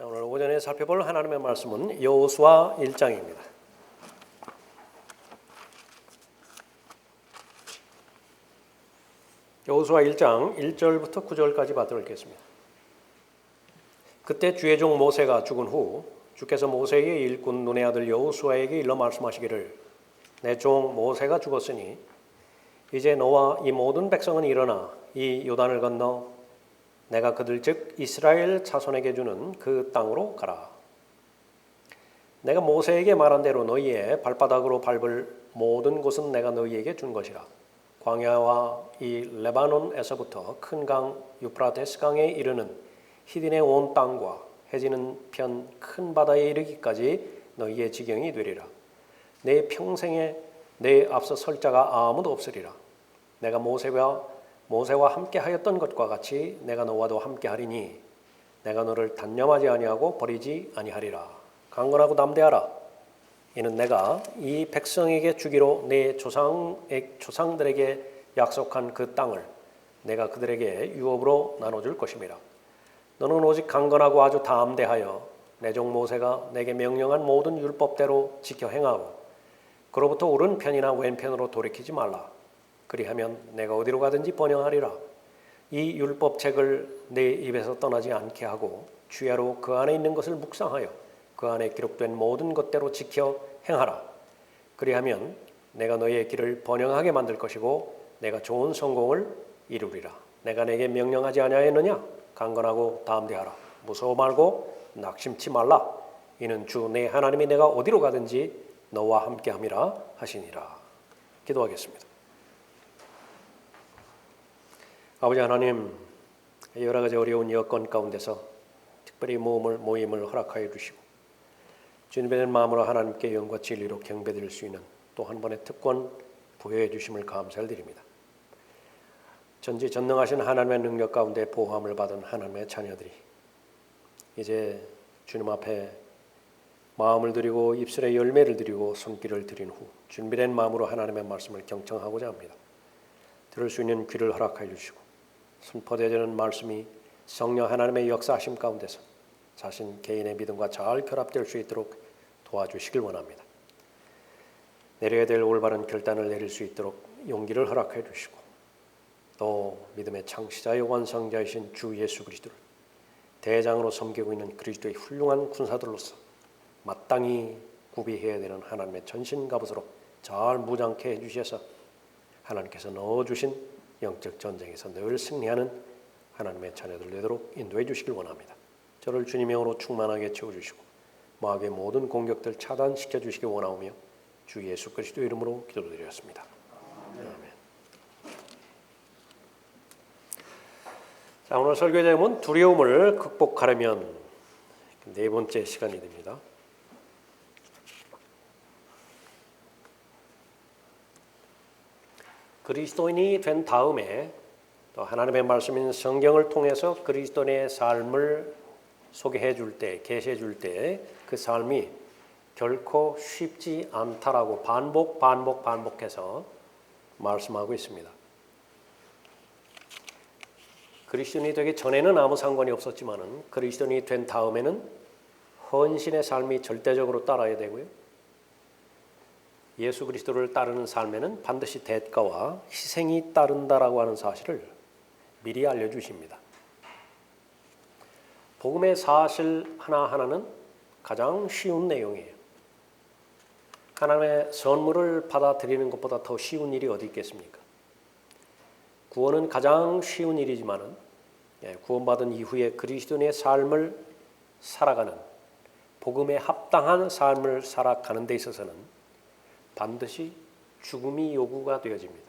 오늘 오전에 살펴볼 하나님의 말씀은 여호수아 1장입니다. 여호수아 1장 1절부터 9절까지 받들어 읽겠습니다. 그때 주의 종 모세가 죽은 후 주께서 모세의 일꾼 눈의 아들 여호수아에게 일러 말씀하시기를 내 종 모세가 죽었으니 이제 너와 이 모든 백성은 일어나 이 요단을 건너 내가 그들 즉 이스라엘 자손에게 주는 그 땅으로 가라. 내가 모세에게 말한 대로 너희의 발바닥으로 밟을 모든 곳은 내가 너희에게 준 것이라. 광야와 이 레바논에서부터 큰 강 유프라테스 강에 이르는 히딘의 온 땅과 해지는 편 큰 바다에 이르기까지 너희의 지경이 되리라. 내 평생에 내 앞서 설 자가 아무도 없으리라. 내가 모세와 함께 하였던 것과 같이 내가 너와도 함께 하리니 내가 너를 단념하지 아니하고 버리지 아니하리라. 강건하고 담대하라. 이는 내가 이 백성에게 주기로 내 조상들에게 약속한 그 땅을 내가 그들에게 유업으로 나눠줄 것임이라. 너는 오직 강건하고 아주 담대하여 내 종 모세가 내게 명령한 모든 율법대로 지켜 행하고 그로부터 오른편이나 왼편으로 돌이키지 말라. 그리하면 내가 어디로 가든지 번영하리라. 이 율법책을 내 입에서 떠나지 않게 하고 주야로 그 안에 있는 것을 묵상하여 그 안에 기록된 모든 것대로 지켜 행하라. 그리하면 내가 너희의 길을 번영하게 만들 것이고 내가 좋은 성공을 이루리라. 내가 내게 명령하지 아니하였느냐? 강건하고 담대하라. 무서워 말고 낙심치 말라. 이는 주 내 하나님이 내가 어디로 가든지 너와 함께함이라 하시니라. 기도하겠습니다. 아버지 하나님, 여러 가지 어려운 여건 가운데서 특별히 모임을 허락하여 주시고 주님의 마음으로 하나님께 영과 진리로 경배드릴 수 있는 또 한 번의 특권 부여해 주심을 감사를 드립니다. 전지전능하신 하나님의 능력 가운데 보호함을 받은 하나님의 자녀들이 이제 주님 앞에 마음을 드리고 입술에 열매를 드리고 손길을 드린 후 준비된 마음으로 하나님의 말씀을 경청하고자 합니다. 들을 수 있는 귀를 허락하여 주시고 선포되어지는 말씀이 성령 하나님의 역사하심 가운데서 자신 개인의 믿음과 잘 결합될 수 있도록 도와주시길 원합니다. 내려야 될 올바른 결단을 내릴 수 있도록 용기를 허락해 주시고 또 믿음의 창시자요 완성자이신 주 예수 그리스도를 대장으로 섬기고 있는 그리스도의 훌륭한 군사들로서 마땅히 구비해야 되는 하나님의 전신갑옷으로 잘 무장케 해주셔서 하나님께서 넣어주신 영적 전쟁에서 늘 승리하는 하나님의 자녀들 되도록 인도해 주시길 원합니다. 저를 주님의 영으로 충만하게 채워주시고 마귀의 모든 공격들 차단시켜 주시기 원하오며 주 예수 그리스도 이름으로 기도드렸습니다. 아멘. 자, 오늘 설교 제목은 두려움을 극복하려면 네 번째 시간이 됩니다. 그리스도인이 된 다음에 또 하나님의 말씀인 성경을 통해서 그리스도인의 삶을 소개해 줄 때, 계시해 줄 때 그 삶이 결코 쉽지 않다라고 반복해서 말씀하고 있습니다. 그리스도인이 되기 전에는 아무 상관이 없었지만은 그리스도인이 된 다음에는 헌신의 삶이 절대적으로 따라야 되고요. 예수 그리스도를 따르는 삶에는 반드시 대가와 희생이 따른다라고 하는 사실을 미리 알려주십니다. 복음의 사실 하나하나는 가장 쉬운 내용이에요. 하나님의 선물을 받아들이는 것보다 더 쉬운 일이 어디 있겠습니까? 구원은 가장 쉬운 일이지만은 구원받은 이후에 그리스도인의 삶을 살아가는 복음에 합당한 삶을 살아가는 데 있어서는 반드시 죽음이 요구가 되어집니다.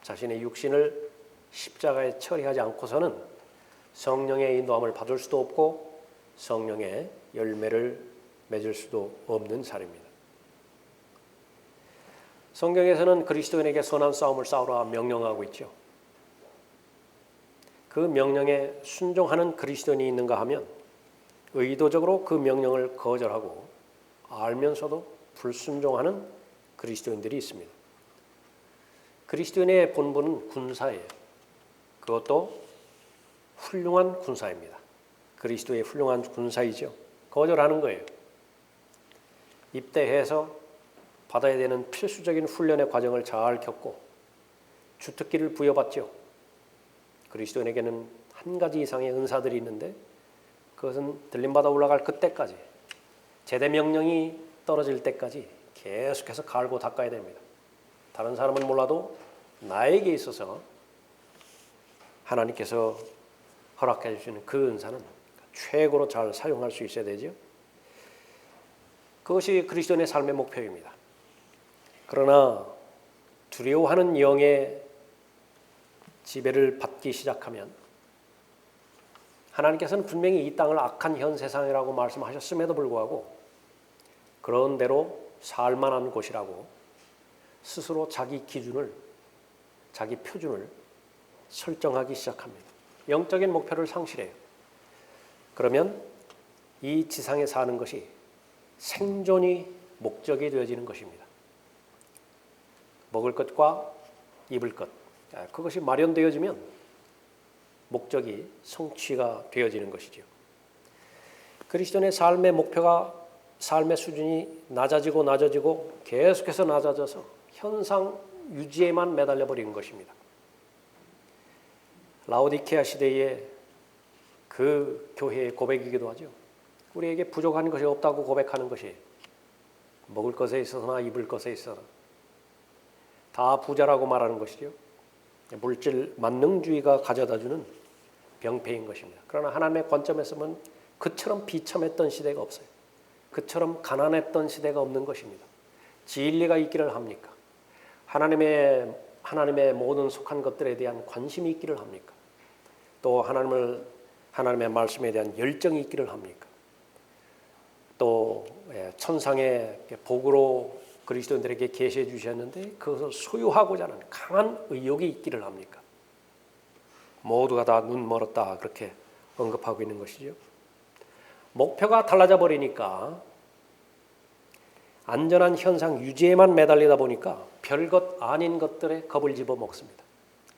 자신의 육신을 십자가에 처리하지 않고서는 성령의 인도함을 받을 수도 없고 성령의 열매를 맺을 수도 없는 삶입니다. 성경에서는 그리스도인에게 선한 싸움을 싸우라 명령하고 있죠. 그 명령에 순종하는 그리스도인이 있는가 하면 의도적으로 그 명령을 거절하고 알면서도 불순종하는 그리스도인들이 있습니다. 그리스도인의 본분은 군사예요. 그것도 훌륭한 군사입니다. 그리스도의 훌륭한 군사이죠. 거절하는 거예요. 입대해서 받아야 되는 필수적인 훈련의 과정을 잘 겪고 주특기를 부여받죠. 그리스도인에게는 한 가지 이상의 은사들이 있는데 그것은 들림받아 올라갈 그때까지, 제대 명령이 떨어질 때까지 계속해서 갈고 닦아야 됩니다. 다른 사람은 몰라도 나에게 있어서 하나님께서 허락해 주시는 그 은사는 최고로 잘 사용할 수 있어야 되죠. 그것이 그리스도인의 삶의 목표입니다. 그러나 두려워하는 영의 지배를 받기 시작하면 하나님께서는 분명히 이 땅을 악한 현 세상이라고 말씀하셨음에도 불구하고 그런 대로 살만한 곳이라고 스스로 자기 기준을, 자기 표준을 설정하기 시작합니다. 영적인 목표를 상실해요. 그러면 이 지상에 사는 것이 생존이 목적이 되어지는 것입니다. 먹을 것과 입을 것, 그것이 마련되어지면 목적이 성취가 되어지는 것이죠. 그리스도인의 삶의 목표가, 삶의 수준이 낮아지고 계속해서 낮아져서 현상 유지에만 매달려 버리는 것입니다. 라오디케아 시대의 그 교회의 고백이기도 하죠. 우리에게 부족한 것이 없다고 고백하는 것이 먹을 것에 있어서나 입을 것에 있어서 다 부자라고 말하는 것이죠. 물질 만능주의가 가져다주는 병폐인 것입니다. 그러나 하나님의 관점에서 보면 그처럼 비참했던 시대가 없어요. 그처럼 가난했던 시대가 없는 것입니다. 진리가 있기를 합니까? 하나님의 모든 속한 것들에 대한 관심이 있기를 합니까? 또 하나님의 말씀에 대한 열정이 있기를 합니까? 또 천상의 복으로 그리스도인들에게 계시해 주셨는데 그것을 소유하고자 하는 강한 의욕이 있기를 합니까? 모두가 다 눈 멀었다 그렇게 언급하고 있는 것이죠. 목표가 달라져 버리니까 안전한 현상 유지에만 매달리다 보니까 별것 아닌 것들에 겁을 집어먹습니다.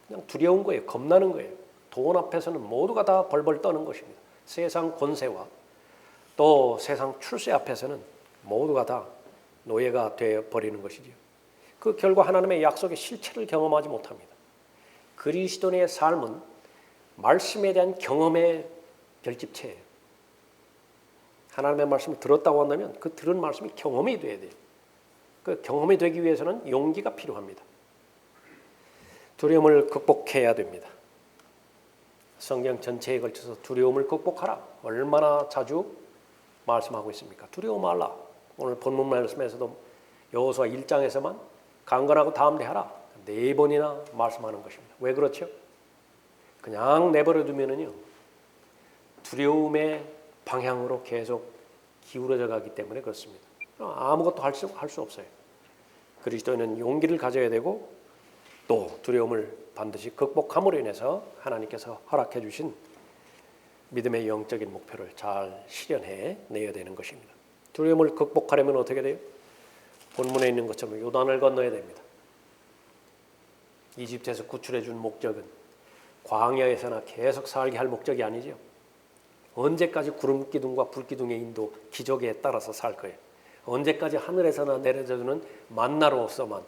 그냥 두려운 거예요. 겁나는 거예요. 돈 앞에서는 모두가 다 벌벌 떠는 것입니다. 세상 권세와 또 세상 출세 앞에서는 모두가 다 노예가 되어버리는 것이죠. 그 결과 하나님의 약속의 실체를 경험하지 못합니다. 그리스도인의 삶은 말씀에 대한 경험의 결집체예요. 하나님의 말씀을 들었다고 한다면 그 들은 말씀이 경험이 돼야 돼요. 그 경험이 되기 위해서는 용기가 필요합니다. 두려움을 극복해야 됩니다. 성경 전체에 걸쳐서 두려움을 극복하라. 얼마나 자주 말씀하고 있습니까? 두려워 말라. 오늘 본문 말씀에서도 여호수아 1장에서만 강건하고 담대하라 4번이나 말씀하는 것입니다. 왜 그렇죠? 그냥 내버려 두면은요 두려움의 방향으로 계속 기울어져 가기 때문에 그렇습니다. 아무것도 할 수 없어요. 그리스도인은 용기를 가져야 되고 또 두려움을 반드시 극복함으로 인해서 하나님께서 허락해 주신 믿음의 영적인 목표를 잘 실현해 내야 되는 것입니다. 두려움을 극복하려면 어떻게 돼요? 본문에 있는 것처럼 요단을 건너야 됩니다. 이집트에서 구출해 준 목적은 광야에서나 계속 살게 할 목적이 아니죠. 언제까지 구름 기둥과 불 기둥의 인도 기적에 따라서 살 거예요. 언제까지 하늘에서나 내려져주는 만나로서만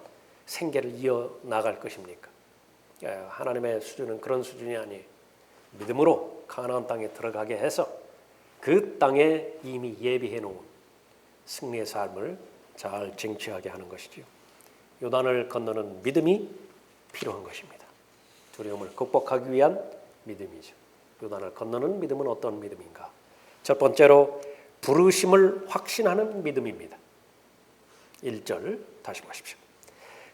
생계를 이어나갈 것입니까? 하나님의 수준은 그런 수준이 아니에요. 믿음으로 가나안 땅에 들어가게 해서 그 땅에 이미 예비해 놓은 승리의 삶을 잘 쟁취하게 하는 것이죠. 요단을 건너는 믿음이 필요한 것입니다. 두려움을 극복하기 위한 믿음이죠. 요단을 건너는 믿음은 어떤 믿음인가? 첫 번째로 부르심을 확신하는 믿음입니다. 1절 다시 보십시오.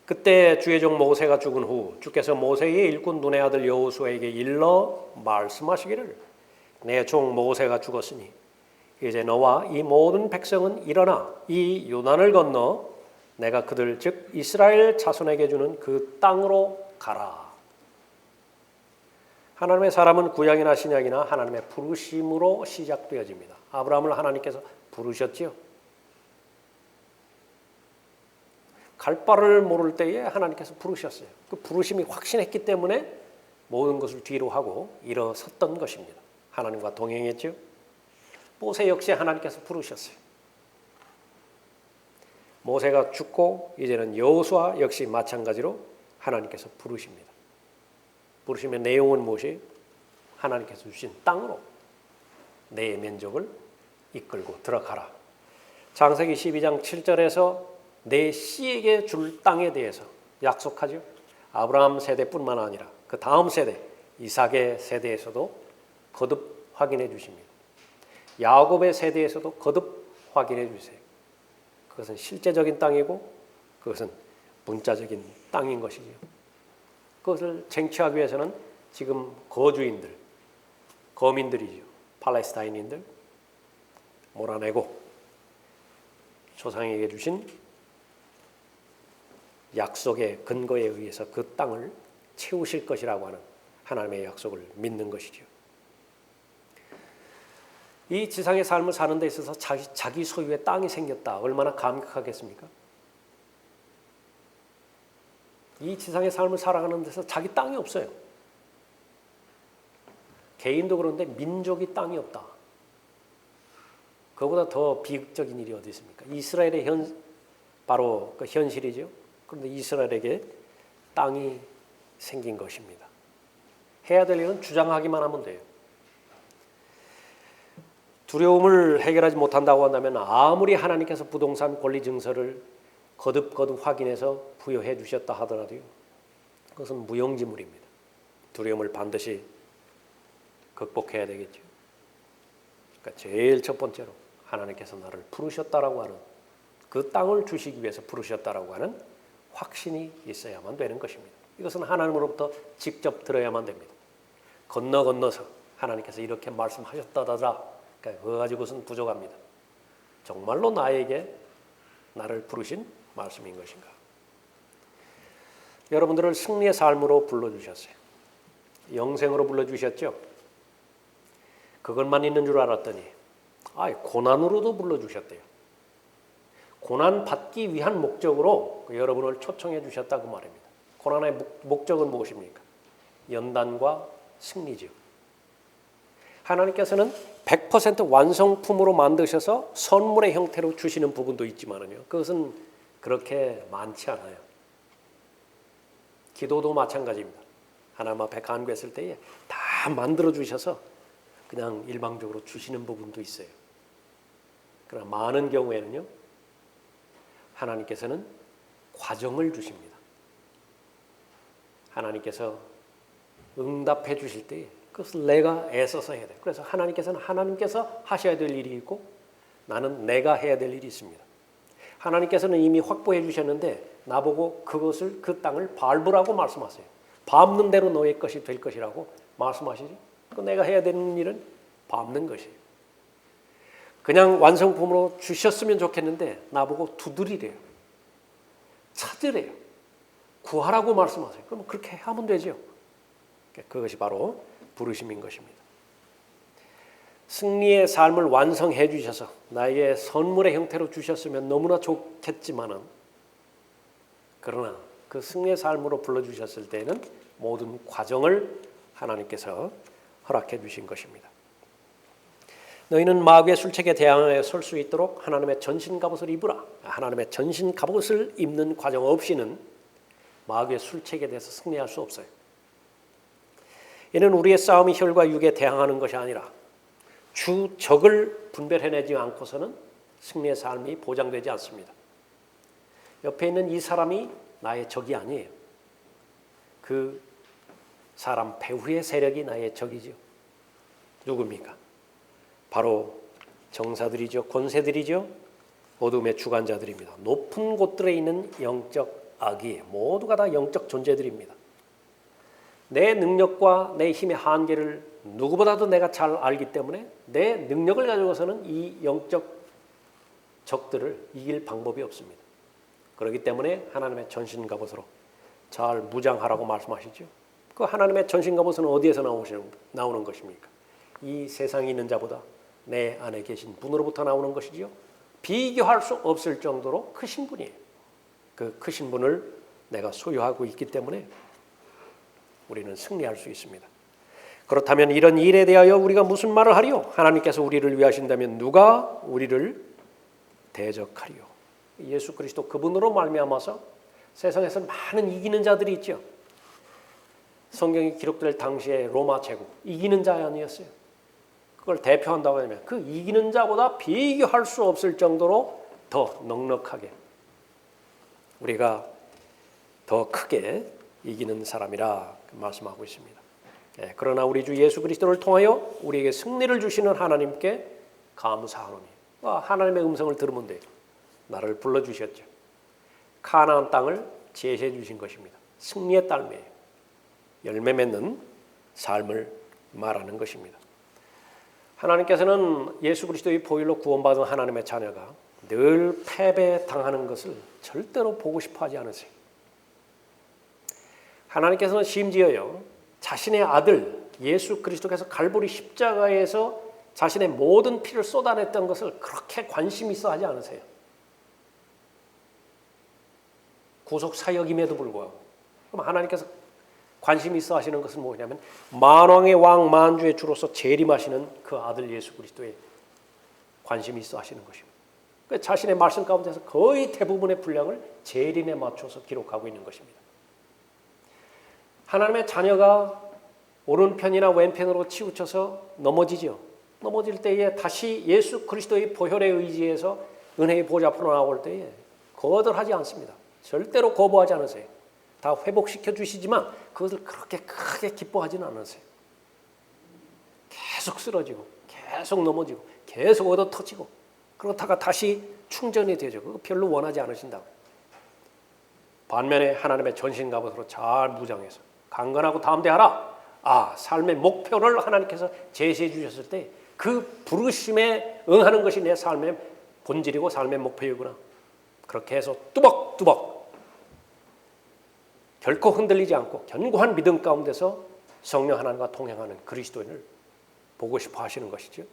그때 주의 종 모세가 죽은 후 주께서 모세의 일꾼 눈의 아들 여호수아에게 일러 말씀하시기를 내 종 모세가 죽었으니 이제 너와 이 모든 백성은 일어나 이 요단을 건너 내가 그들 즉 이스라엘 자손에게 주는 그 땅으로 가라. 하나님의 사람은 구약이나 신약이나 하나님의 부르심으로 시작되어집니다. 아브라함을 하나님께서 부르셨지요. 갈 바를 모를 때에 하나님께서 부르셨어요. 그 부르심이 확신했기 때문에 모든 것을 뒤로 하고 일어섰던 것입니다. 하나님과 동행했죠. 모세 역시 하나님께서 부르셨어요. 모세가 죽고 이제는 여호수아 역시 마찬가지로 하나님께서 부르십니다. 부르시면 내용은 무엇이에요? 하나님께서 주신 땅으로 내 민족을 이끌고 들어가라. 창세기 12장 7절에서 내 씨에게 줄 땅에 대해서 약속하죠. 아브라함 세대뿐만 아니라 그 다음 세대 이삭의 세대에서도 거듭 확인해 주십니다. 야곱의 세대에서도 거듭 확인해 주세요. 그것은 실제적인 땅이고 그것은 문자적인 땅인 것이죠. 그것을 쟁취하기 위해서는 지금 거주인들, 거민들이죠. 팔레스타인인들 몰아내고 조상에게 주신 약속의 근거에 의해서 그 땅을 채우실 것이라고 하는 하나님의 약속을 믿는 것이죠. 이 지상의 삶을 사는 데 있어서 자기 소유의 땅이 생겼다. 얼마나 감격하겠습니까? 이 지상의 삶을 살아가는 데서 자기 땅이 없어요. 개인도 그런데 민족이 땅이 없다. 그보다 더 비극적인 일이 어디 있습니까? 이스라엘의 바로 그 현실이죠. 그런데 이스라엘에게 땅이 생긴 것입니다. 해야 될 일은 주장하기만 하면 돼요. 두려움을 해결하지 못한다고 한다면 아무리 하나님께서 부동산 권리 증서를 거듭 확인해서 부여해 주셨다 하더라도요. 그것은 무용지물입니다. 두려움을 반드시 극복해야 되겠죠. 그러니까 제일 첫 번째로 하나님께서 나를 부르셨다라고 하는 그 땅을 주시기 위해서 부르셨다라고 하는 확신이 있어야만 되는 것입니다. 이것은 하나님으로부터 직접 들어야만 됩니다. 건너서 하나님께서 이렇게 말씀하셨다더라. 그러니까 그거 가지고는 부족합니다. 정말로 나에게 나를 부르신 말씀인 것인가? 여러분들을 승리의 삶으로 불러주셨어요. 영생으로 불러주셨죠? 그것만 있는 줄 알았더니 고난으로도 불러주셨대요. 고난 받기 위한 목적으로 여러분을 초청해 주셨다고 말입니다. 고난의 목적은 무엇입니까? 연단과 승리죠. 하나님께서는 100% 완성품으로 만드셔서 선물의 형태로 주시는 부분도 있지만요. 그것은 그렇게 많지 않아요. 기도도 마찬가지입니다. 하나님 앞에 간구했을 때에 다 만들어 주셔서 그냥 일방적으로 주시는 부분도 있어요. 그러나 많은 경우에는요. 하나님께서는 과정을 주십니다. 하나님께서 응답해 주실 때 그것을 내가 애써서 해야 돼요. 그래서 하나님께서는 하나님께서 하셔야 될 일이 있고 나는 내가 해야 될 일이 있습니다. 하나님께서는 이미 확보해 주셨는데 나보고 그것을 그 땅을 밟으라고 말씀하세요. 밟는 대로 너의 것이 될 것이라고 말씀하시지. 그 내가 해야 되는 일은 밟는 것이에요. 그냥 완성품으로 주셨으면 좋겠는데 나보고 두드리래요. 찾으래요. 구하라고 말씀하세요. 그럼 그렇게 하면 되죠. 그것이 바로 부르심인 것입니다. 승리의 삶을 완성해 주셔서 나에게 선물의 형태로 주셨으면 너무나 좋겠지만은 그러나 그 승리의 삶으로 불러주셨을 때는 모든 과정을 하나님께서 허락해 주신 것입니다. 너희는 마귀의 술책에 대항하여 설 수 있도록 하나님의 전신 갑옷을 입으라. 하나님의 전신 갑옷을 입는 과정 없이는 마귀의 술책에 대해서 승리할 수 없어요. 이는 우리의 싸움이 혈과 육에 대항하는 것이 아니라 주 적을 분별해내지 않고서는 승리의 삶이 보장되지 않습니다. 옆에 있는 이 사람이 나의 적이 아니에요. 그 사람 배후의 세력이 나의 적이죠. 누굽니까? 바로 정사들이죠. 권세들이죠. 어둠의 주관자들입니다. 높은 곳들에 있는 영적 악이 모두가 다 영적 존재들입니다. 내 능력과 내 힘의 한계를 누구보다도 내가 잘 알기 때문에 내 능력을 가지고서는 이 영적 적들을 이길 방법이 없습니다. 그렇기 때문에 하나님의 전신 갑옷으로 잘 무장하라고 말씀하시죠. 그 하나님의 전신 갑옷은 어디에서 나오는 것입니까? 이 세상에 있는 자보다 내 안에 계신 분으로부터 나오는 것이지요. 비교할 수 없을 정도로 크신 분이에요. 그 크신 분을 내가 소유하고 있기 때문에 우리는 승리할 수 있습니다. 그렇다면 이런 일에 대하여 우리가 무슨 말을 하리요? 하나님께서 우리를 위하신다면 누가 우리를 대적하리요? 예수 그리스도 그분으로 말미암아서 세상에서 많은 이기는 자들이 있죠. 성경이 기록될 당시에 로마 제국 이기는 자 아니었어요. 그걸 대표한다고 하면 그 이기는 자보다 비교할 수 없을 정도로 더 넉넉하게 우리가 더 크게 이기는 사람이라 말씀하고 있습니다. 그러나 우리 주 예수 그리스도를 통하여 우리에게 승리를 주시는 하나님께 감사하노니. 하나님의 음성을 들으면 돼요. 나를 불러주셨죠. 가나안 땅을 제시해 주신 것입니다. 승리의 딸매예요. 열매 맺는 삶을 말하는 것입니다. 하나님께서는 예수 그리스도의 보혈로 구원받은 하나님의 자녀가 늘 패배당하는 것을 절대로 보고 싶어 하지 않으세요. 하나님께서는 심지어요, 자신의 아들 예수 그리스도께서 갈보리 십자가에서 자신의 모든 피를 쏟아냈던 것을 그렇게 관심 있어 하지 않으세요. 구속 사역임에도 불구하고. 그럼 하나님께서 관심 있어 하시는 것은 뭐냐면 만왕의 왕 만주의 주로서 재림하시는 그 아들 예수 그리스도에 관심이 있어 하시는 것입니다. 자신의 말씀 가운데서 거의 대부분의 분량을 재림에 맞춰서 기록하고 있는 것입니다. 하나님의 자녀가 오른편이나 왼편으로 치우쳐서 넘어지죠. 넘어질 때에 다시 예수 그리스도의 보혈의 의지에서 은혜의 보좌 앞으로 나올 때에 거절하지 않습니다. 절대로 거부하지 않으세요. 다 회복시켜 주시지만 그것을 그렇게 크게 기뻐하지는 않으세요. 계속 쓰러지고 계속 넘어지고 계속 얻어 터지고 그렇다가 다시 충전이 되죠. 그거 별로 원하지 않으신다고. 반면에 하나님의 전신갑옷으로 잘 무장해서 강건하고 담대하라. 삶의 목표를 하나님께서 제시해 주셨을 때 그 부르심에 응하는 것이 내 삶의 본질이고 삶의 목표이구나. 그렇게 해서 뚜벅뚜벅 결코 흔들리지 않고 견고한 믿음 가운데서 성령 하나님과 동행하는 그리스도인을 보고 싶어 하시는 것이죠.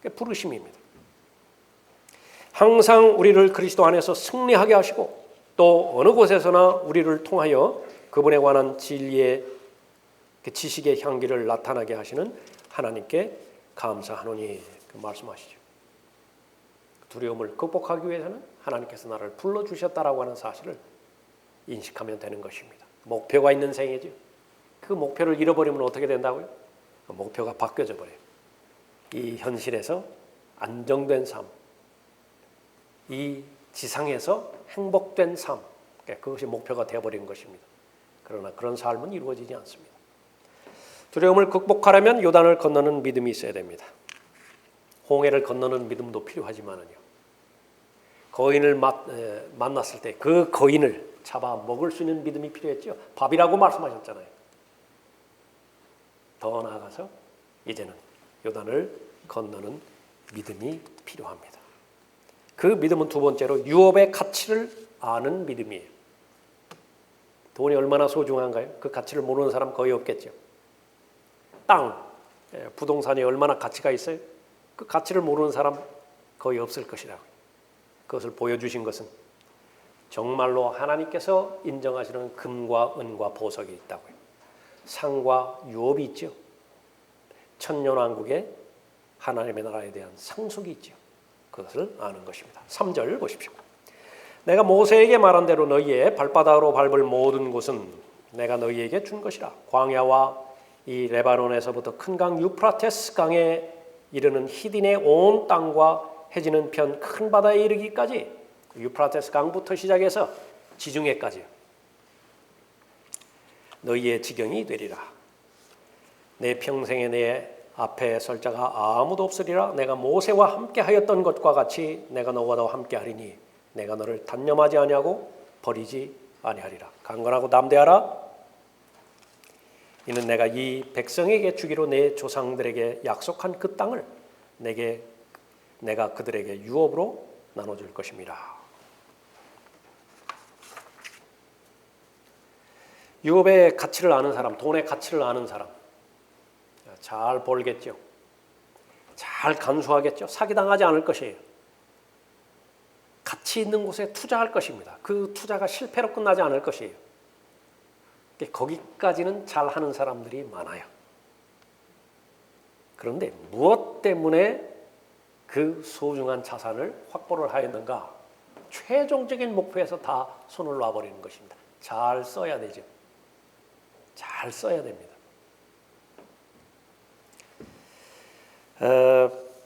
그게 부르심입니다. 항상 우리를 그리스도 안에서 승리하게 하시고 또 어느 곳에서나 우리를 통하여 그분에 관한 진리의 그 지식의 향기를 나타나게 하시는 하나님께 감사하노니 그 말씀하시죠. 두려움을 극복하기 위해서는 하나님께서 나를 불러주셨다라고 하는 사실을 인식하면 되는 것입니다. 목표가 있는 생애죠. 그 목표를 잃어버리면 어떻게 된다고요? 그 목표가 바뀌어져 버려요. 이 현실에서 안정된 삶, 이 지상에서 행복된 삶, 그것이 목표가 되어버린 것입니다. 그러나 그런 삶은 이루어지지 않습니다. 두려움을 극복하려면 요단을 건너는 믿음이 있어야 됩니다. 홍해를 건너는 믿음도 필요하지만요. 거인을 만났을 때 그 거인을 잡아 먹을 수 있는 믿음이 필요했죠. 밥이라고 말씀하셨잖아요. 더 나아가서 이제는 요단을 건너는 믿음이 필요합니다. 그 믿음은 두 번째로 유업의 가치를 아는 믿음이에요. 돈이 얼마나 소중한가요? 그 가치를 모르는 사람 거의 없겠죠. 땅, 부동산이 얼마나 가치가 있어요? 그 가치를 모르는 사람 거의 없을 것이라고. 그것을 보여주신 것은 정말로 하나님께서 인정하시는 금과 은과 보석이 있다고요. 상과 유업이 있죠. 천년왕국에 하나님의 나라에 대한 상속이 있죠. 그것을 아는 것입니다. 3절 보십시오. 내가 모세에게 말한 대로 너희의 발바닥으로 밟을 모든 곳은 내가 너희에게 준 것이라. 광야와 이 레바논에서부터 큰 강 유프라테스 강에 이르는 히딘의 온 땅과 해지는 편 큰 바다에 이르기까지 유프라테스 강부터 시작해서 지중해까지 너희의 지경이 되리라. 내 평생에 내 앞에 설 자가 아무도 없으리라. 내가 모세와 함께 하였던 것과 같이 내가 너와도 함께 하리니 내가 너를 단념하지 아니하고 버리지 아니하리라. 강건하고 담대하라. 이는 내가 이 백성에게 주기로 내 조상들에게 약속한 그 땅을 내가 그들에게 유업으로 나눠줄 것입니다. 유업의 가치를 아는 사람, 돈의 가치를 아는 사람, 잘 벌겠죠. 잘 간수하겠죠. 사기당하지 않을 것이에요. 가치 있는 곳에 투자할 것입니다. 그 투자가 실패로 끝나지 않을 것이에요. 거기까지는 잘하는 사람들이 많아요. 그런데 무엇 때문에 그 소중한 자산을 확보를 하였는가? 최종적인 목표에서 다 손을 놔버리는 것입니다. 잘 써야 되죠. 잘 써야 됩니다.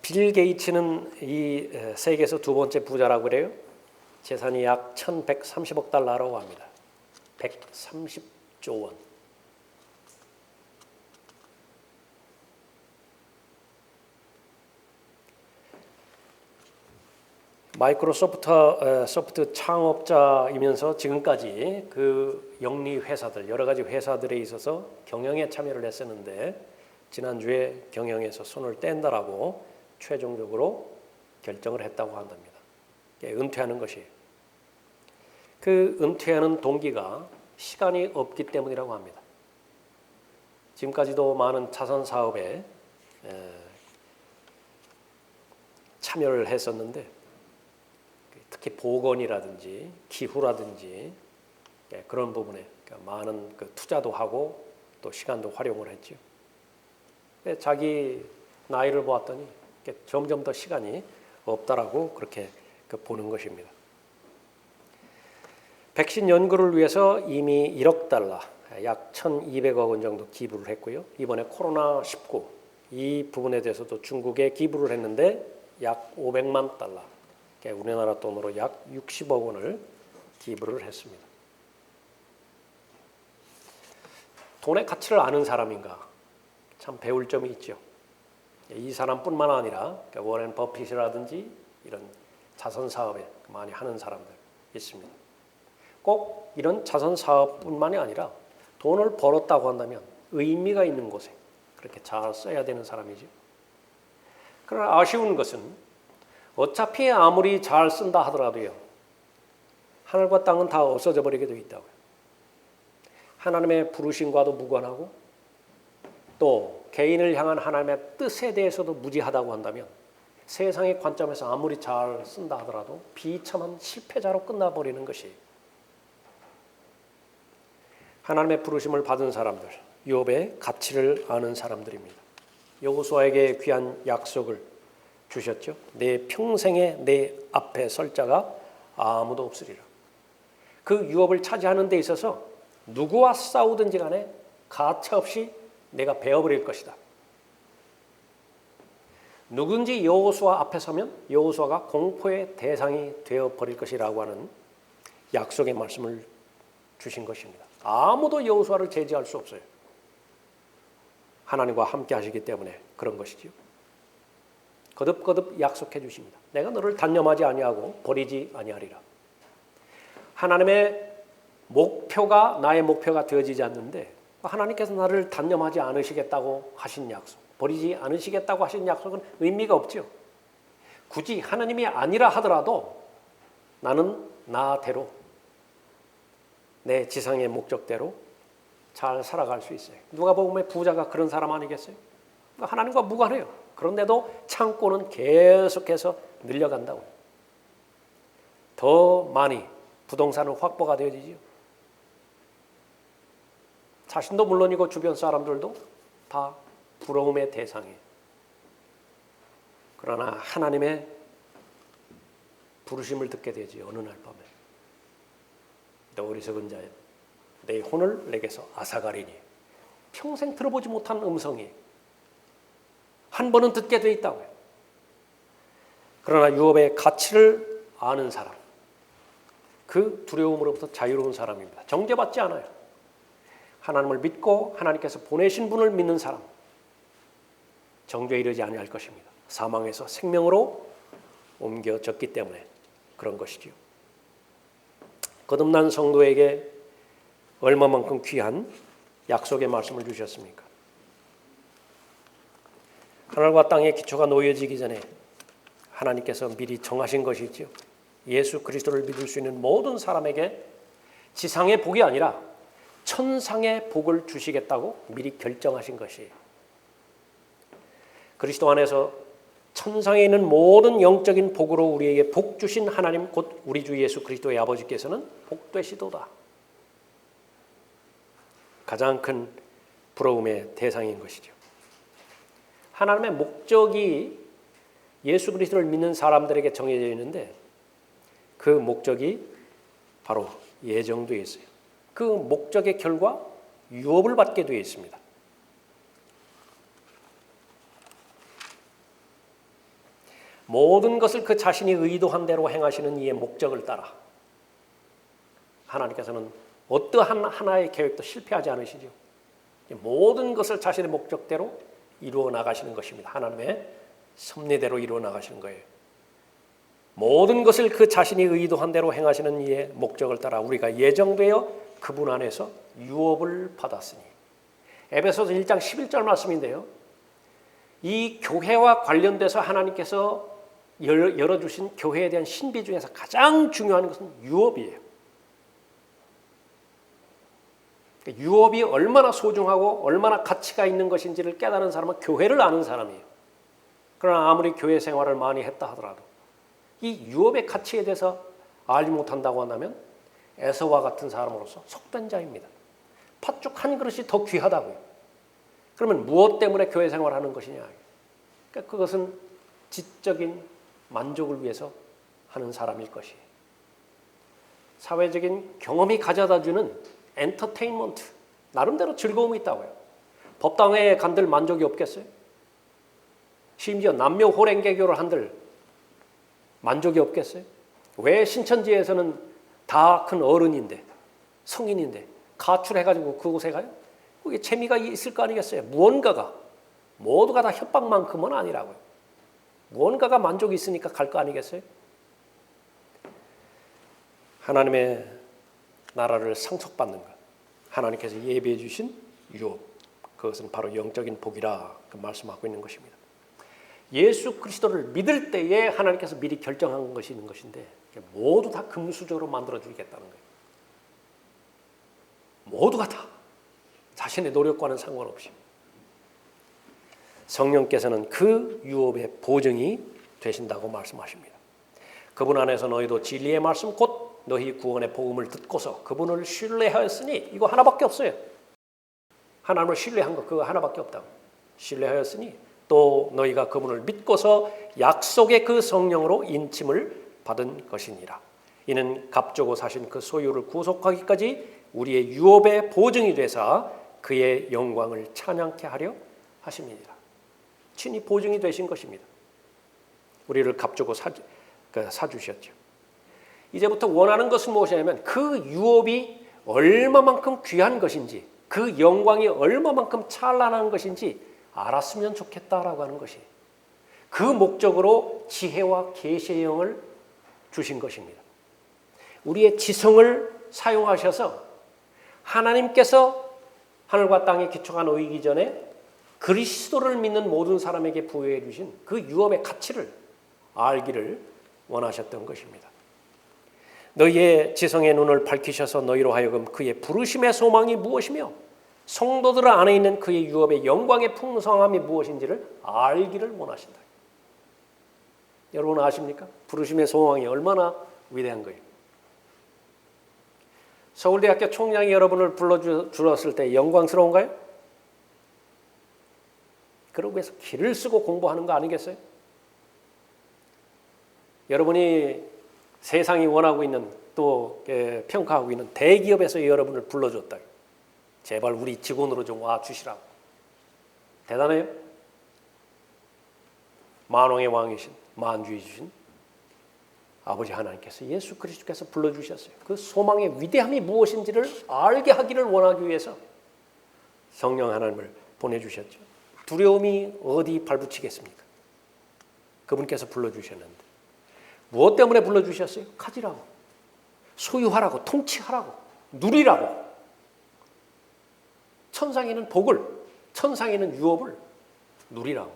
빌 게이츠는 이 세계에서 두 번째 부자라고 그래요. 재산이 약 1130억 달러라고 합니다. 130조 원. 마이크로소프트 창업자이면서 지금까지 그 영리 회사들, 여러 가지 회사들에 있어서 경영에 참여를 했었는데 지난주에 경영에서 손을 뗀다라고 최종적으로 결정을 했다고 한답니다. 은퇴하는 것이. 그 은퇴하는 동기가 시간이 없기 때문이라고 합니다. 지금까지도 많은 자선 사업에 참여를 했었는데 특히 보건이라든지 기후라든지 그런 부분에 많은 그 투자도 하고 또 시간도 활용을 했죠. 자기 나이를 보았더니 점점 더 시간이 없다라고 그렇게 보는 것입니다. 백신 연구를 위해서 이미 1억 달러, 약 1,200억 원 정도 기부를 했고요. 이번에 코로나19 이 부분에 대해서도 중국에 기부를 했는데 약 500만 달러, 우리나라 돈으로 약 60억 원을 기부를 했습니다. 돈의 가치를 아는 사람인가? 참 배울 점이 있죠. 이 사람뿐만 아니라 워렌 버핏이라든지 이런 자선 사업에 많이 하는 사람들 있습니다. 꼭 이런 자선 사업뿐만이 아니라 돈을 벌었다고 한다면 의미가 있는 곳에 그렇게 잘 써야 되는 사람이죠. 그러나 아쉬운 것은 어차피 아무리 잘 쓴다 하더라도요, 하늘과 땅은 다 없어져 버리게 되어 있다고요. 하나님의 부르심과도 무관하고 또 개인을 향한 하나님의 뜻에 대해서도 무지하다고 한다면 세상의 관점에서 아무리 잘 쓴다 하더라도 비참한 실패자로 끝나버리는 것이 하나님의 부르심을 받은 사람들, 욥의 가치를 아는 사람들입니다. 여호수아에게 귀한 약속을 주셨죠. 내 평생에 내 앞에 설 자가 아무도 없으리라. 그 유업을 차지하는 데 있어서 누구와 싸우든지 간에 가차없이 내가 베어버릴 것이다. 누군지 여호수아 앞에 서면 여호수아가 공포의 대상이 되어버릴 것이라고 하는 약속의 말씀을 주신 것입니다. 아무도 여호수아를 제지할 수 없어요. 하나님과 함께 하시기 때문에 그런 것이지요. 거듭거듭 약속해 주십니다. 내가 너를 단념하지 아니하고 버리지 아니하리라. 하나님의 목표가 나의 목표가 되어지지 않는데 하나님께서 나를 단념하지 않으시겠다고 하신 약속, 버리지 않으시겠다고 하신 약속은 의미가 없죠. 굳이 하나님이 아니라 하더라도 나는 나대로 내 지상의 목적대로 잘 살아갈 수 있어요. 누가복음의 부자가 그런 사람 아니겠어요? 하나님과 무관해요. 그런데도 창고는 계속해서 늘려간다고. 더 많이 부동산은 확보가 되어지죠. 자신도 물론이고 주변 사람들도 다 부러움의 대상이에요. 그러나 하나님의 부르심을 듣게 되지 어느 날 밤에 너 어리석은 자여 내 혼을 내게서 앗아가리니 평생 들어보지 못한 음성이 한 번은 듣게 돼 있다고요. 그러나 유업의 가치를 아는 사람, 그 두려움으로부터 자유로운 사람입니다. 정죄받지 않아요. 하나님을 믿고 하나님께서 보내신 분을 믿는 사람, 정죄에 이르지 아니할 것입니다. 사망에서 생명으로 옮겨졌기 때문에 그런 것이지요. 거듭난 성도에게 얼마만큼 귀한 약속의 말씀을 주셨습니까? 하늘과 땅의 기초가 놓여지기 전에 하나님께서 미리 정하신 것이죠. 예수 그리스도를 믿을 수 있는 모든 사람에게 지상의 복이 아니라 천상의 복을 주시겠다고 미리 결정하신 것이에요. 그리스도 안에서 천상에 있는 모든 영적인 복으로 우리에게 복 주신 하나님 곧 우리 주 예수 그리스도의 아버지께서는 복되시도다. 가장 큰 부러움의 대상인 것이죠. 하나님의 목적이 예수 그리스도를 믿는 사람들에게 정해져 있는데 그 목적이 바로 예정되어 있어요. 그 목적의 결과 유업을 받게 되어 있습니다. 모든 것을 그 자신이 의도한 대로 행하시는 이의 목적을 따라 하나님께서는 어떠한 하나의 계획도 실패하지 않으시죠. 모든 것을 자신의 목적대로 이루어 나가시는 것입니다. 하나님의 섭리대로 이루어 나가시는 거예요. 모든 것을 그 자신이 의도한 대로 행하시는 이의 목적을 따라 우리가 예정되어 그분 안에서 유업을 받았으니. 에베소서 1장 11절 말씀인데요. 이 교회와 관련돼서 하나님께서 열어주신 교회에 대한 신비 중에서 가장 중요한 것은 유업이에요. 유업이 얼마나 소중하고 얼마나 가치가 있는 것인지를 깨달은 사람은 교회를 아는 사람이에요. 그러나 아무리 교회 생활을 많이 했다 하더라도 이 유업의 가치에 대해서 알지 못한다고 한다면 에서와 같은 사람으로서 속된 자입니다. 팥죽 한 그릇이 더 귀하다고요. 그러면 무엇 때문에 교회 생활을 하는 것이냐? 그러니까 그것은 지적인 만족을 위해서 하는 사람일 것이에요. 사회적인 경험이 가져다주는 엔터테인먼트, 나름대로 즐거움이 있다고요. 법당에 간들 만족이 없겠어요? 심지어 남녀 호랭개교를 한들 만족이 없겠어요? 왜 신천지에서는 다 큰 어른인데 성인인데 가출해가지고 그곳에 가요? 그게 재미가 있을 거 아니겠어요? 무언가가 모두가 다 협박만큼은 아니라고요. 무언가가 만족이 있으니까 갈 거 아니겠어요? 하나님의 나라를 상속받는 것, 하나님께서 예비해 주신 유업, 그것은 바로 영적인 복이라 그 말씀하고 있는 것입니다. 예수 그리스도를 믿을 때에 하나님께서 미리 결정한 것이 있는 것인데 모두 다 금수저로 만들어주겠다는 거예요. 모두가 다 자신의 노력과는 상관없이 성령께서는 그 유업의 보증이 되신다고 말씀하십니다. 그분 안에서 너희도 진리의 말씀 곧 너희 구원의 복음을 듣고서 그분을 신뢰하였으니, 이거 하나밖에 없어요. 하나님을 신뢰한 거 그거 하나밖에 없다고. 신뢰하였으니 또 너희가 그분을 믿고서 약속의 그 성령으로 인침을 받은 것이니라. 이는 값주고 사신 그 소유를 구속하기까지 우리의 유업의 보증이 되사 그의 영광을 찬양케 하려 하심이니라. 친히 보증이 되신 것입니다. 우리를 값주고 사주셨죠. 이제부터 원하는 것은 무엇이냐면 그 유업이 얼마만큼 귀한 것인지, 그 영광이 얼마만큼 찬란한 것인지 알았으면 좋겠다라고 하는 것이, 그 목적으로 지혜와 계시의 영을 주신 것입니다. 우리의 지성을 사용하셔서 하나님께서 하늘과 땅에 기초가 놓이기 전에 그리스도를 믿는 모든 사람에게 부여해 주신 그 유업의 가치를 알기를 원하셨던 것입니다. 너희의 지성의 눈을 밝히셔서 너희로 하여금 그의 부르심의 소망이 무엇이며 성도들 안에 있는 그의 유업의 영광의 풍성함이 무엇인지를 알기를 원하신다. 여러분 아십니까? 부르심의 소망이 얼마나 위대한 거예요. 서울대학교 총장이 여러분을 불러주었을 때 영광스러운가요? 그러고 해서 길을 쓰고 공부하는 거 아니겠어요? 여러분이 세상이 원하고 있는 또 평가하고 있는 대기업에서 여러분을 불러줬다. 제발 우리 직원으로 좀 와주시라고. 대단해요. 만왕의 왕이신, 만주의 주신 아버지 하나님께서 예수 그리스도께서 불러주셨어요. 그 소망의 위대함이 무엇인지를 알게 하기를 원하기 위해서 성령 하나님을 보내주셨죠. 두려움이 어디 발붙이겠습니까? 그분께서 불러주셨는데 무엇 때문에 불러주셨어요? 가지라고, 소유하라고, 통치하라고, 누리라고. 천상에는 복을, 천상에는 유업을 누리라고.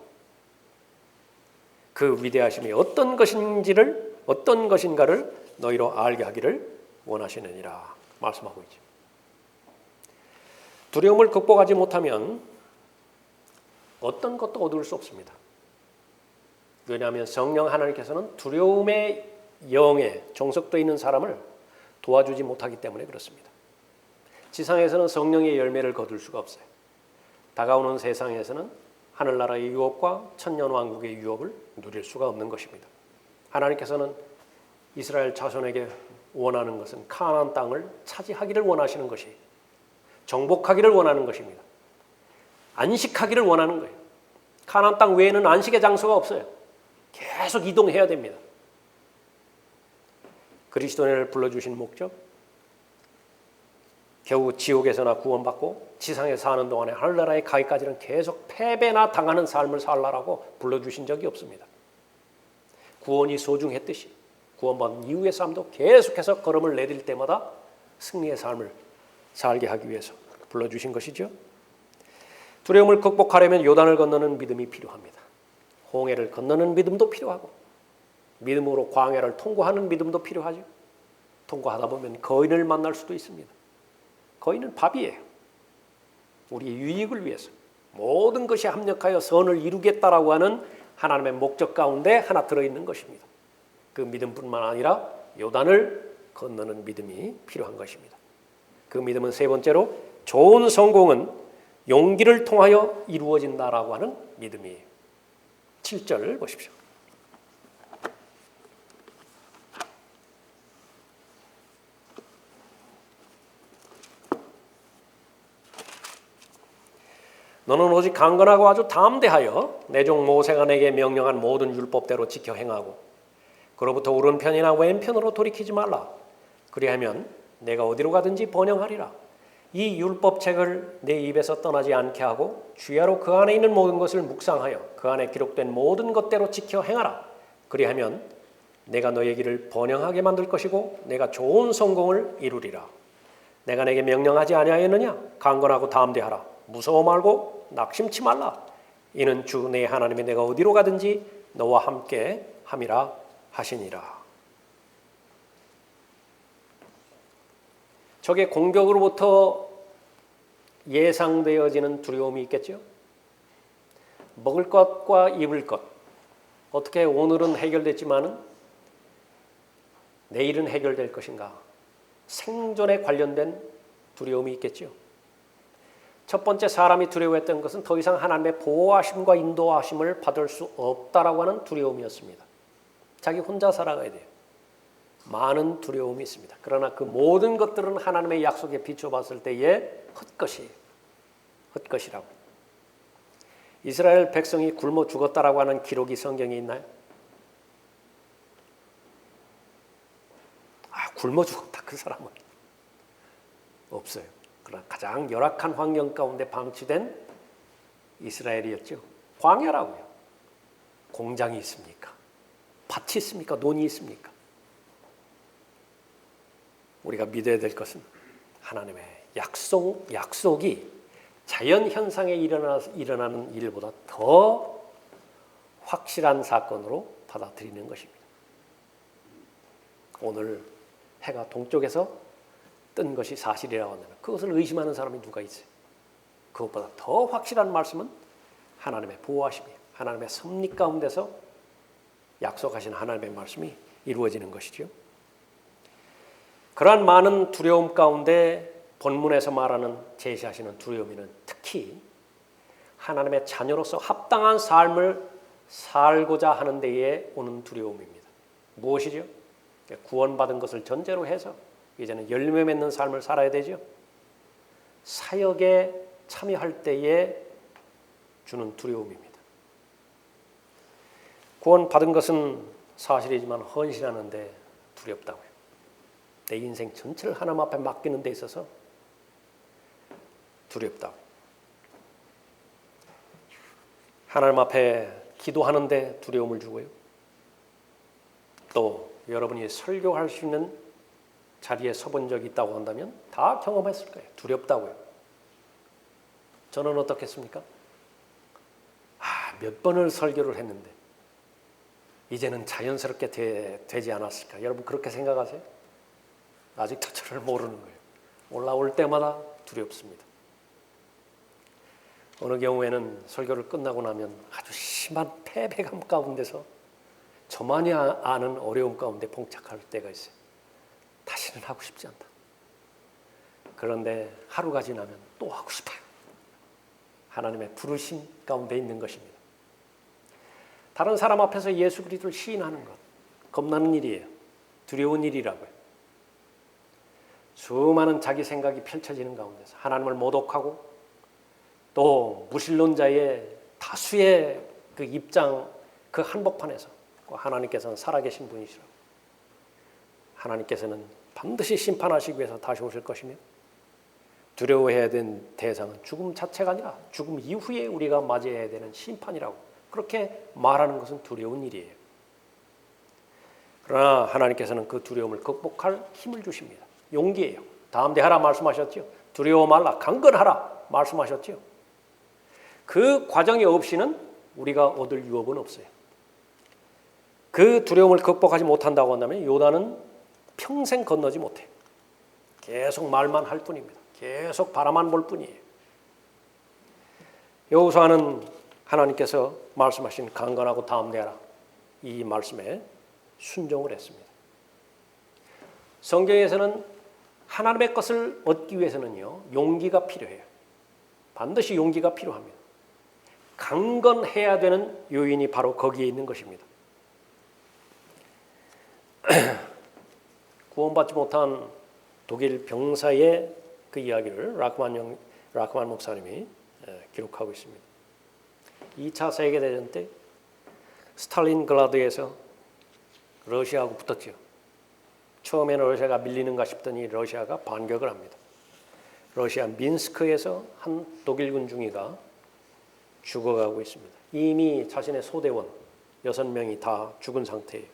그 위대하심이 어떤 것인가를 너희로 알게 하기를 원하시느니라 말씀하고 있죠. 두려움을 극복하지 못하면 어떤 것도 얻을 수 없습니다. 왜냐하면 성령 하나님께서는 두려움의 영에 종속되어 있는 사람을 도와주지 못하기 때문에 그렇습니다. 지상에서는 성령의 열매를 거둘 수가 없어요. 다가오는 세상에서는 하늘나라의 유업과 천년왕국의 유업을 누릴 수가 없는 것입니다. 하나님께서는 이스라엘 자손에게 원하는 것은 가나안 땅을 차지하기를 원하시는 것이, 정복하기를 원하는 것입니다. 안식하기를 원하는 거예요. 가나안 땅 외에는 안식의 장소가 없어요. 계속 이동해야 됩니다. 그리스도인을 불러주신 목적, 겨우 지옥에서나 구원받고 지상에 사는 동안에 하늘나라에 가기까지는 계속 패배나 당하는 삶을 살라라고 불러주신 적이 없습니다. 구원이 소중했듯이 구원받은 이후의 삶도 계속해서 걸음을 내딜 때마다 승리의 삶을 살게 하기 위해서 불러주신 것이죠. 두려움을 극복하려면 요단을 건너는 믿음이 필요합니다. 홍해를 건너는 믿음도 필요하고 믿음으로 광야를 통과하는 믿음도 필요하죠. 통과하다 보면 거인을 만날 수도 있습니다. 거인은 밥이에요. 우리의 유익을 위해서 모든 것이 합력하여 선을 이루겠다라고 하는 하나님의 목적 가운데 하나 들어있는 것입니다. 그 믿음뿐만 아니라 요단을 건너는 믿음이 필요한 것입니다. 그 믿음은 세 번째로 좋은 성공은 용기를 통하여 이루어진다라고 하는 믿음이에요. 7절 보십시오. 너는 오직 강건하고 아주 담대하여 내 종 모세가 내게 명령한 모든 율법대로 지켜 행하고 그로부터 오른편이나 왼편으로 돌이키지 말라. 그리하면 내가 어디로 가든지 번영하리라. 이 율법책을 내 입에서 떠나지 않게 하고 주야로 그 안에 있는 모든 것을 묵상하여 그 안에 기록된 모든 것대로 지켜 행하라. 그리하면 내가 너의 길을 번영하게 만들 것이고 내가 좋은 성공을 이루리라. 내가 내게 명령하지 아니하였느냐? 강건하고 담대하라. 무서워 말고 낙심치 말라. 이는 주 내 하나님이 내가 어디로 가든지 너와 함께 함이라 하시니라. 적의 공격으로부터 예상되어지는 두려움이 있겠죠. 먹을 것과 입을 것, 어떻게 오늘은 해결됐지만은 내일은 해결될 것인가, 생존에 관련된 두려움이 있겠죠. 첫 번째 사람이 두려워했던 것은 더 이상 하나님의 보호하심과 인도하심을 받을 수 없다라고 하는 두려움이었습니다. 자기 혼자 살아가야 돼요. 많은 두려움이 있습니다. 그러나 그 모든 것들은 하나님의 약속에 비춰봤을 때의 헛것이에요. 헛것이라고. 이스라엘 백성이 굶어 죽었다라고 하는 기록이 성경에 있나요? 굶어 죽었다 그 사람은 없어요. 그러나 가장 열악한 환경 가운데 방치된 이스라엘이었죠. 광야라고요. 공장이 있습니까? 밭이 있습니까? 논이 있습니까? 우리가 믿어야 될 것은 하나님의 약속이 자연 현상에 일어나는 일보다 더 확실한 사건으로 받아들이는 것입니다. 오늘 해가 동쪽에서 뜬 것이 사실이라고 한다면 그것을 의심하는 사람이 누가 있어요? 그것보다 더 확실한 말씀은 하나님의 보호하심이에요. 하나님의 섭리 가운데서 약속하신 하나님의 말씀이 이루어지는 것이죠. 그러한 많은 두려움 가운데 본문에서 말하는 제시하시는 두려움에는 특히 하나님의 자녀로서 합당한 삶을 살고자 하는 데에 오는 두려움입니다. 무엇이죠? 구원받은 것을 전제로 해서 이제는 열매 맺는 삶을 살아야 되죠. 사역에 참여할 때에 주는 두려움입니다. 구원받은 것은 사실이지만 헌신하는데 두렵다고요. 내 인생 전체를 하나님 앞에 맡기는 데 있어서 두렵다고요. 하나님 앞에 기도하는데 두려움을 주고요. 또 여러분이 설교할 수 있는 자리에 서본 적이 있다고 한다면 다 경험했을 거예요. 두렵다고요. 저는 어떻겠습니까? 몇 번을 설교를 했는데 이제는 자연스럽게 되지 않았을까? 여러분 그렇게 생각하세요? 아직도 저를 모르는 거예요. 올라올 때마다 두렵습니다. 어느 경우에는 설교를 끝나고 나면 아주 심한 패배감 가운데서 저만이 아는 어려움 가운데 봉착할 때가 있어요. 다시는 하고 싶지 않다. 그런데 하루가 지나면 또 하고 싶어요. 하나님의 부르심 가운데 있는 것입니다. 다른 사람 앞에서 예수 그리스도를 시인하는 것, 겁나는 일이에요. 두려운 일이라고요. 수많은 자기 생각이 펼쳐지는 가운데서 하나님을 모독하고 또 무신론자의 다수의 그 입장, 그 한복판에서 하나님께서는 살아계신 분이시라고, 하나님께서는 반드시 심판하시기 위해서 다시 오실 것이며 두려워해야 되는 대상은 죽음 자체가 아니라 죽음 이후에 우리가 맞이해야 되는 심판이라고 그렇게 말하는 것은 두려운 일이에요. 그러나 하나님께서는 그 두려움을 극복할 힘을 주십니다. 용기예요. 담대하라 말씀하셨죠. 두려워 말라, 강건하라 말씀하셨죠. 그 과정이 없이는 우리가 얻을 유업은 없어요. 그 두려움을 극복하지 못한다고 한다면 요단은 평생 건너지 못해요. 계속 말만 할 뿐입니다. 계속 바라만 볼 뿐이에요. 여호수아는 하나님께서 말씀하신 강건하고 담대하라 이 말씀에 순종을 했습니다. 성경에서는 하나님의 것을 얻기 위해서는요, 용기가 필요해요. 반드시 용기가 필요합니다. 강건해야 되는 요인이 바로 거기에 있는 것입니다. 구원받지 못한 독일 병사의 그 이야기를 라크만 목사님이 기록하고 있습니다. 2차 세계대전 때 스탈린그라드에서 러시아하고 붙었죠. 처음에는 러시아가 밀리는가 싶더니 러시아가 반격을 합니다. 러시아 민스크에서 한 독일군 중위가 죽어가고 있습니다. 이미 자신의 소대원 6명이 다 죽은 상태예요.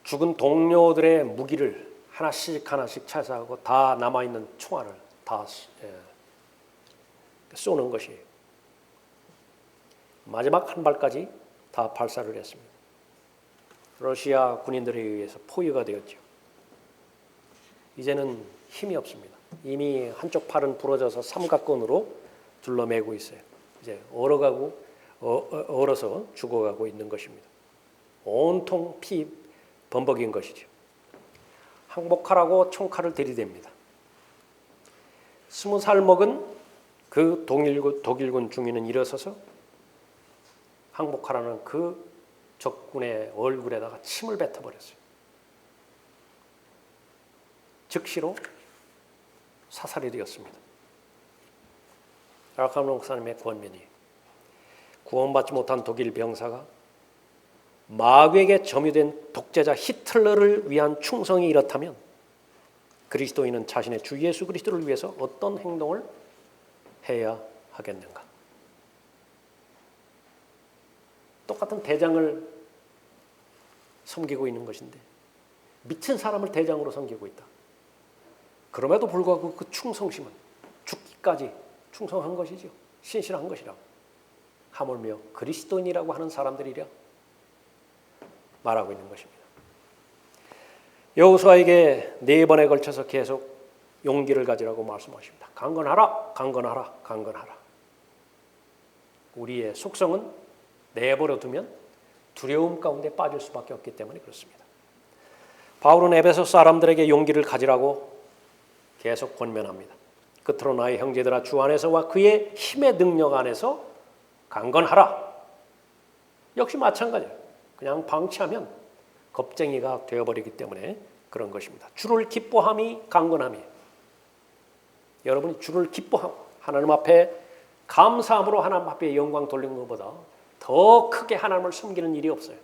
죽은 동료들의 무기를 하나씩 차지하고 다 남아있는 총알을 다 쏘는 것이에요. 마지막 한 발까지 다 발사를 했습니다. 러시아 군인들에 의해서 포위가 되었죠. 이제는 힘이 없습니다. 이미 한쪽 팔은 부러져서 삼각건으로 둘러매고 있어요. 이제 얼어서 죽어가고 있는 것입니다. 온통 피 범벅인 것이죠. 항복하라고 총칼을 들이댑니다. 20살 먹은 그 독일군 중위는 일어서서 항복하라는 그 적군의 얼굴에다가 침을 뱉어버렸어요. 즉시로 사살이 되었습니다. 라크만 목사님의 권면이 구원받지 못한 독일 병사가 마귀에게 점유된 독재자 히틀러를 위한 충성이 이렇다면 그리스도인은 자신의 주 예수 그리스도를 위해서 어떤 행동을 해야 하겠는가? 똑같은 대장을 섬기고 있는 것인데 미친 사람을 대장으로 섬기고 있다. 그럼에도 불구하고 그 충성심은 죽기까지 충성한 것이죠. 신실한 것이라고. 하물며 그리스도인이라고 하는 사람들이랴 말하고 있는 것입니다. 여호수아에게 4번에 걸쳐서 계속 용기를 가지라고 말씀하십니다. 강건하라, 강건하라, 강건하라. 우리의 속성은 내버려 두면 두려움 가운데 빠질 수밖에 없기 때문에 그렇습니다. 바울은 에베소 사람들에게 용기를 가지라고 계속 권면합니다. 끝으로 나의 형제들아 주 안에서와 그의 힘의 능력 안에서 강건하라. 역시 마찬가지예요. 그냥 방치하면 겁쟁이가 되어버리기 때문에 그런 것입니다. 주를 기뻐함이 강건함이에요. 여러분이 주를 기뻐하고 하나님 앞에 감사함으로 하나님 앞에 영광 돌리는 것보다 더 크게 하나님을 숨기는 일이 없어요.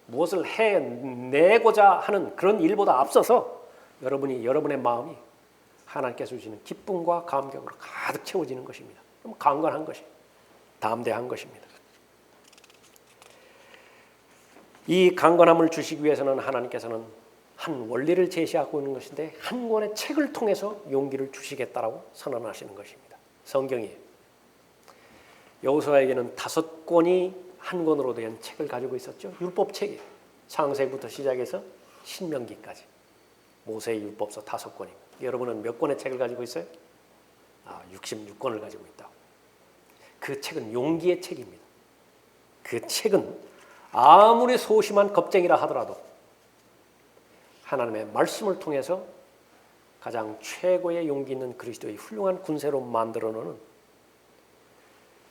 무엇을 해내고자 하는 그런 일보다 앞서서 여러분의 마음이 하나님께서 주시는 기쁨과 감격으로 가득 채워지는 것입니다. 그럼 강건한 것이, 담대한 것입니다. 이 강건함을 주시기 위해서는 하나님께서는 한 원리를 제시하고 있는 것인데 한 권의 책을 통해서 용기를 주시겠다라고 선언하시는 것입니다. 성경이에요. 여호수아에게는 5권이 한 권으로 된 책을 가지고 있었죠. 율법책이에요. 창세기부터 시작해서 신명기까지 모세의 율법서 5권입니다. 여러분은 몇 권의 책을 가지고 있어요? 66권을 가지고 있다. 그 책은 용기의 책입니다. 그 책은 아무리 소심한 겁쟁이라 하더라도 하나님의 말씀을 통해서 가장 최고의 용기 있는 그리스도의 훌륭한 군세로 만들어 놓는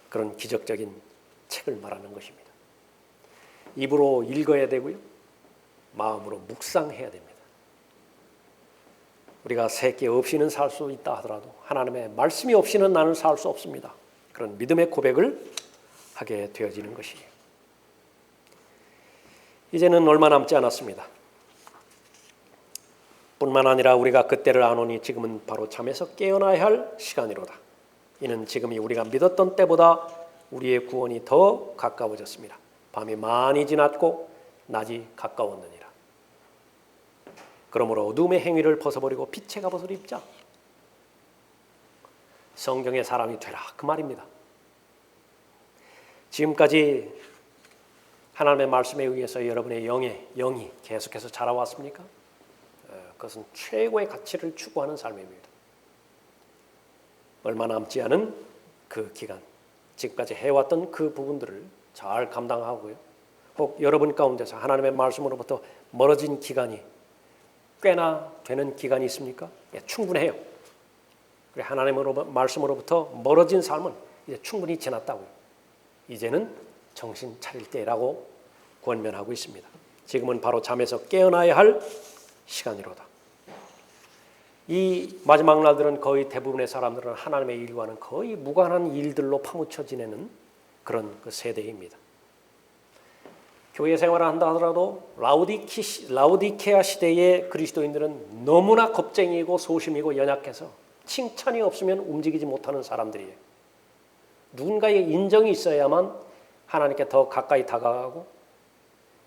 그런 기적적인 책을 말하는 것입니다. 입으로 읽어야 되고요. 마음으로 묵상해야 됩니다. 우리가 새끼 없이는 살 수 있다 하더라도 하나님의 말씀이 없이는 나는 살 수 없습니다. 그런 믿음의 고백을 하게 되어지는 것이에요. 이제는 얼마 남지 않았습니다. 뿐만 아니라 우리가 그때를 아노니 지금은 바로 잠에서 깨어나야 할 시간이로다. 이는 지금이 우리가 믿었던 때보다 우리의 구원이 더 가까워졌습니다. 밤이 많이 지났고 낮이 가까웠느니라. 그러므로 어둠의 행위를 벗어버리고 빛의 갑옷을 입자. 성경의 사람이 되라 그 말입니다. 지금까지 하나님의 말씀에 의해서 여러분의 영이 계속해서 자라왔습니까? 그것은 최고의 가치를 추구하는 삶입니다. 얼마 남지 않은 그 기간, 지금까지 해왔던 그 부분들을 잘 감당하고요. 혹 여러분 가운데서 하나님의 말씀으로부터 멀어진 기간이 꽤나 되는 기간이 있습니까? 예, 충분해요. 그래, 하나님의 말씀으로부터 멀어진 삶은 이제 충분히 지났다고요. 이제는 정신 차릴 때라고 권면하고 있습니다. 지금은 바로 잠에서 깨어나야 할 시간이로다. 이 마지막 날들은 거의 대부분의 사람들은 하나님의 일과는 거의 무관한 일들로 파묻혀 지내는 그런 그 세대입니다. 교회 생활을 한다 하더라도 라우디케아 시대의 그리스도인들은 너무나 겁쟁이고 소심이고 연약해서 칭찬이 없으면 움직이지 못하는 사람들이에요. 누군가의 인정이 있어야만 하나님께 더 가까이 다가가고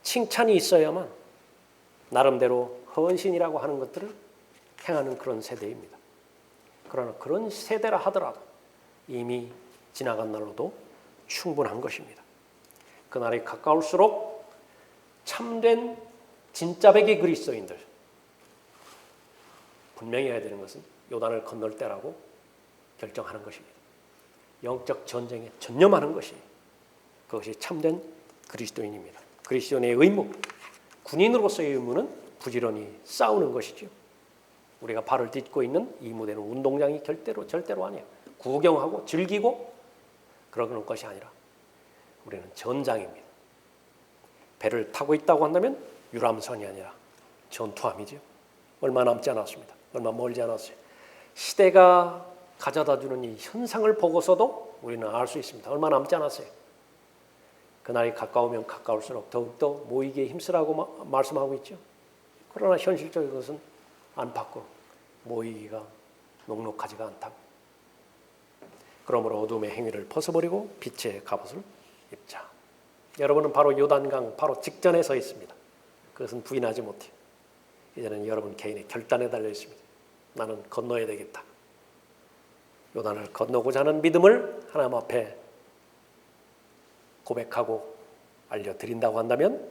칭찬이 있어야만 나름대로 헌신이라고 하는 것들을 행하는 그런 세대입니다. 그러나 그런 세대라 하더라도 이미 지나간 날로도 충분한 것입니다. 그날이 가까울수록 참된 진짜 백의 그리스도인들, 분명히 해야 되는 것은 요단을 건널 때라고 결정하는 것입니다. 영적 전쟁에 전념하는 것이 그것이 참된 그리스도인입니다. 그리스도인의 의무, 군인으로서의 의무는 부지런히 싸우는 것이죠. 우리가 발을 딛고 있는 이 무대는 운동장이 절대로 아니에요. 구경하고 즐기고 그러는 것이 아니라 우리는 전장입니다. 배를 타고 있다고 한다면 유람선이 아니라 전투함이죠. 얼마 남지 않았습니다. 얼마 멀지 않았어요. 시대가 가져다주는 이 현상을 보고서도 우리는 알 수 있습니다. 얼마 남지 않았어요. 그날이 가까우면 가까울수록 더욱더 모이기에 힘쓰라고 말씀하고 있죠. 그러나 현실적인 것은 안팎으로 모이기가 녹록하지가 않다고. 그러므로 어둠의 행위를 벗어버리고 빛의 갑옷을 입자. 여러분은 바로 요단강 바로 직전에 서 있습니다. 그것은 부인하지 못해요. 이제는 여러분 개인의 결단에 달려 있습니다. 나는 건너야 되겠다. 요단을 건너고자 하는 믿음을 하나님 앞에 고백하고 알려드린다고 한다면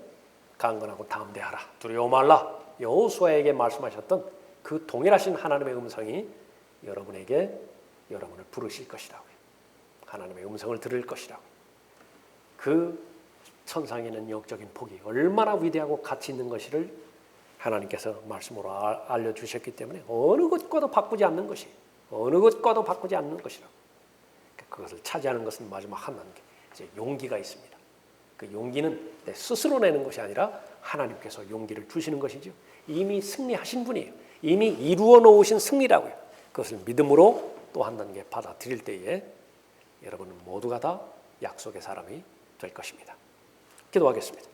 강건하고 담대하라. 두려워 말라. 여호수아에게 말씀하셨던 그 동일하신 하나님의 음성이 여러분에게 여러분을 부르실 것이라고요. 하나님의 음성을 들을 것이라고. 그 천상에는 영적인 복이 얼마나 위대하고 가치 있는 것을 하나님께서 말씀으로 알려주셨기 때문에 어느 것과도 바꾸지 않는 것이, 어느 것과도 바꾸지 않는 것이라고. 그것을 차지하는 것은 마지막 한 단계, 이제 용기가 있습니다. 그 용기는 내 스스로 내는 것이 아니라 하나님께서 용기를 주시는 것이죠. 이미 승리하신 분이에요. 이미 이루어 놓으신 승리라고요. 그것을 믿음으로 또 한 단계 받아들일 때에 여러분은 모두가 다 약속의 사람이 될 것입니다. 기도하겠습니다.